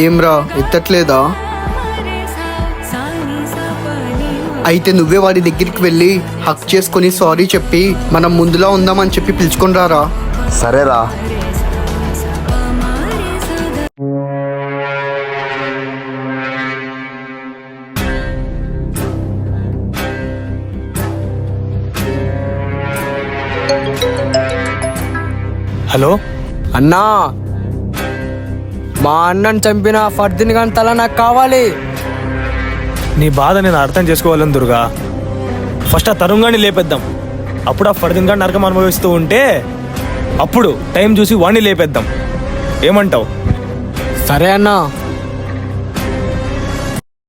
ఏమ్రా ఎత్తట్లేదా? అయితే నువ్వే వాడి దగ్గరికి వెళ్ళి హక్ చేసుకొని సారీ చెప్పి మనం ముందులా ఉందామని చెప్పి పిలుచుకొని రారా. సరేరా. హలో అన్నా, మా అన్నను చంపిన ఫర్దీన్ గాని తల నాకు కావాలి. నీ బాధ నేను అర్థం చేసుకోవాలని దుర్గా. ఫస్ట్ ఆ తరుణ్ గాని లేపేద్దాం. అప్పుడు ఆ ఫర్దీన్ గాని నరకం అనుభవిస్తూ ఉంటే అప్పుడు టైం చూసి వాణ్ణి లేపేద్దాం. ఏమంటావు? సరే అన్నా.